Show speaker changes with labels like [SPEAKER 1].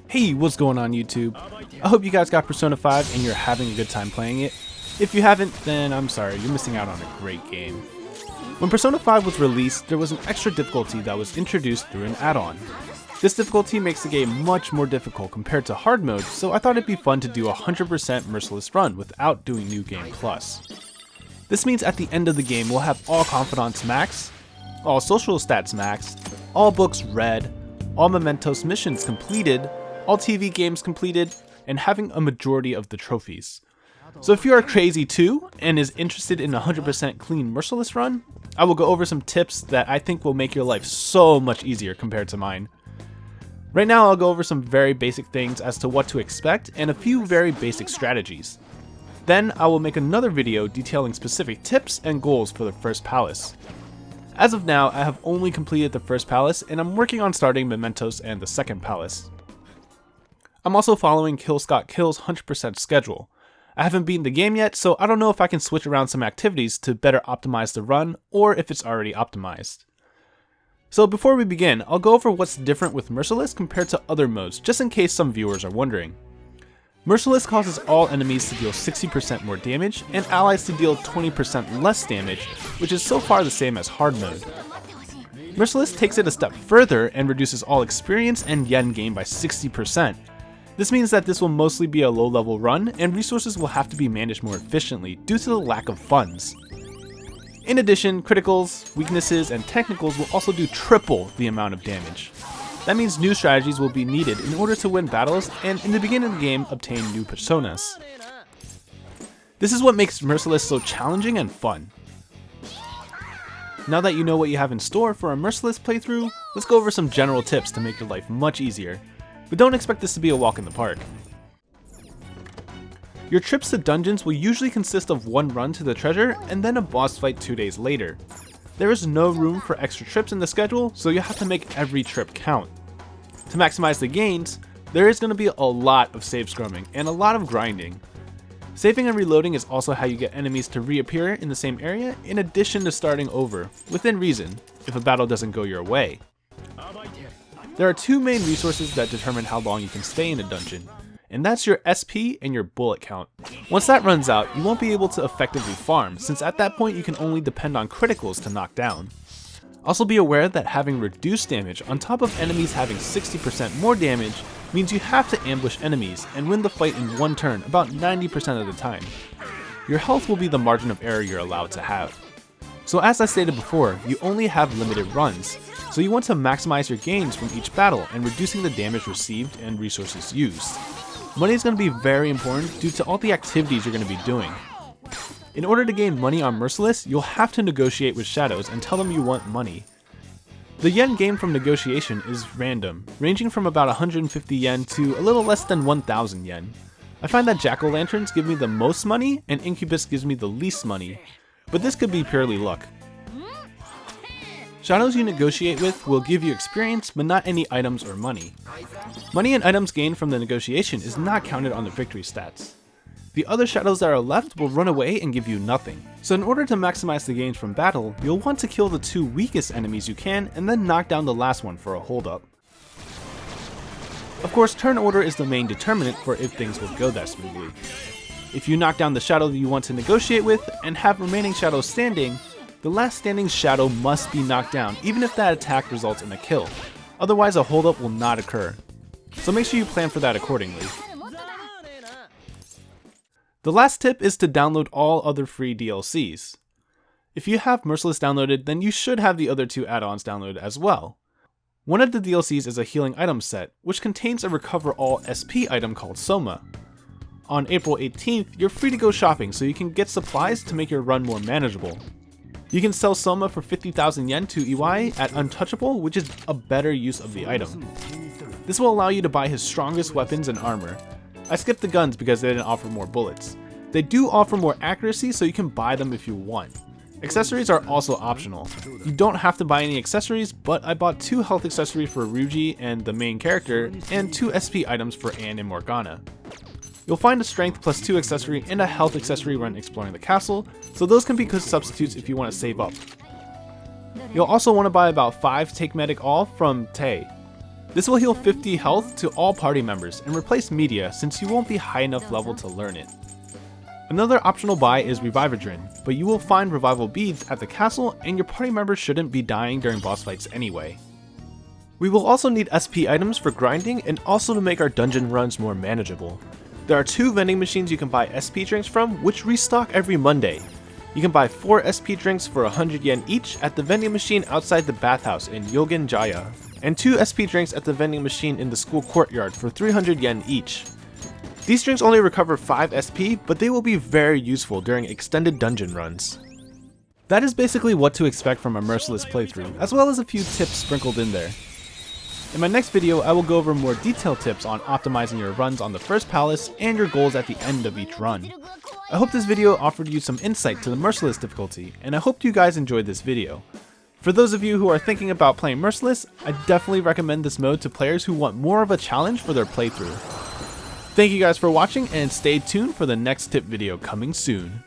[SPEAKER 1] Hey, what's going on YouTube? I hope you guys got Persona 5 and you're having a good time playing it. If you haven't, then I'm sorry, you're missing out on a great game. When Persona 5 was released, there was an extra difficulty that was introduced through an add-on. This difficulty makes the game much more difficult compared to hard mode, so I thought it'd be fun to do a 100% merciless run without doing New Game Plus. This means at the end of the game we'll have all confidants max, all social stats max, all books read, all Mementos missions completed, all TV games completed, and having a majority of the trophies. So if you are crazy too, and is interested in a 100% clean merciless run, I will go over some tips that I think will make your life so much easier compared to mine. Right now I'll go over some very basic things as to what to expect and a few very basic strategies. Then I will make another video detailing specific tips and goals for the first palace. As of now, I have only completed the first palace and I'm working on starting Mementos and the second palace. I'm also following Kill Scott Kill's 100% schedule. I haven't beaten the game yet, so I don't know if I can switch around some activities to better optimize the run, or if it's already optimized. So before we begin, I'll go over what's different with Merciless compared to other modes, just in case some viewers are wondering. Merciless causes all enemies to deal 60% more damage, and allies to deal 20% less damage, which is so far the same as hard mode. Merciless takes it a step further and reduces all experience and yen gain by 60%. This means that this will mostly be a low-level run, and resources will have to be managed more efficiently due to the lack of funds. In addition, criticals, weaknesses, and technicals will also do triple the amount of damage. That means new strategies will be needed in order to win battles, and in the beginning of the game, obtain new personas. This is what makes Merciless so challenging and fun. Now that you know what you have in store for a Merciless playthrough, let's go over some general tips to make your life much easier. But don't expect this to be a walk in the park. Your trips to dungeons will usually consist of one run to the treasure and then a boss fight 2 days later. There is no room for extra trips in the schedule, so you have to make every trip count. To maximize the gains, there is going to be a lot of save scrumming and a lot of grinding. Saving and reloading is also how you get enemies to reappear in the same area, in addition to starting over, within reason, if a battle doesn't go your way. There are two main resources that determine how long you can stay in a dungeon, and that's your SP and your bullet count. Once that runs out, you won't be able to effectively farm, since at that point you can only depend on criticals to knock down. Also be aware that having reduced damage on top of enemies having 60% more damage means you have to ambush enemies and win the fight in one turn about 90% of the time. Your health will be the margin of error you're allowed to have. So as I stated before, you only have limited runs, so you want to maximize your gains from each battle and reducing the damage received and resources used. Money is going to be very important due to all the activities you're going to be doing. In order to gain money on Merciless, you'll have to negotiate with shadows and tell them you want money. The yen gained from negotiation is random, ranging from about 150 yen to a little less than 1000 yen. I find that jack-o'-lanterns give me the most money and incubus gives me the least money, but this could be purely luck. Shadows you negotiate with will give you experience, but not any items or money. Money and items gained from the negotiation is not counted on the victory stats. The other shadows that are left will run away and give you nothing. So in order to maximize the gains from battle, you'll want to kill the two weakest enemies you can and then knock down the last one for a hold-up. Of course, turn order is the main determinant for if things will go that smoothly. If you knock down the shadow that you want to negotiate with and have remaining shadows standing, the last standing shadow must be knocked down even if that attack results in a kill. Otherwise a holdup will not occur. So make sure you plan for that accordingly. The last tip is to download all other free DLCs. If you have Merciless downloaded, then you should have the other two add-ons downloaded as well. One of the DLCs is a healing item set, which contains a recover all SP item called Soma. On April 18th, you're free to go shopping so you can get supplies to make your run more manageable. You can sell Soma for 50,000 yen to Iwai at Untouchable, which is a better use of the item. This will allow you to buy his strongest weapons and armor. I skipped the guns because they didn't offer more bullets. They do offer more accuracy, so you can buy them if you want. Accessories are also optional. You don't have to buy any accessories, but I bought 2 health accessories for Ryuji and the main character, and 2 SP items for Anne and Morgana. You'll find a strength plus 2 accessory and a health accessory when exploring the castle, so those can be good substitutes if you want to save up. You'll also want to buy about 5 Take Medic All from Tay. This will heal 50 health to all party members and replace media since you won't be high enough level to learn it. Another optional buy is Revivadrin, but you will find revival beads at the castle and your party members shouldn't be dying during boss fights anyway. We will also need SP items for grinding and also to make our dungeon runs more manageable. There are 2 vending machines you can buy SP drinks from, which restock every Monday. You can buy 4 SP drinks for 100 yen each at the vending machine outside the bathhouse in Yogen Jaya, and 2 SP drinks at the vending machine in the school courtyard for 300 yen each. These drinks only recover 5 SP, but they will be very useful during extended dungeon runs. That is basically what to expect from a Merciless playthrough, as well as a few tips sprinkled in there. In my next video, I will go over more detailed tips on optimizing your runs on the first palace and your goals at the end of each run. I hope this video offered you some insight to the Merciless difficulty, and I hope you guys enjoyed this video. For those of you who are thinking about playing Merciless, I definitely recommend this mode to players who want more of a challenge for their playthrough. Thank you guys for watching and stay tuned for the next tip video coming soon.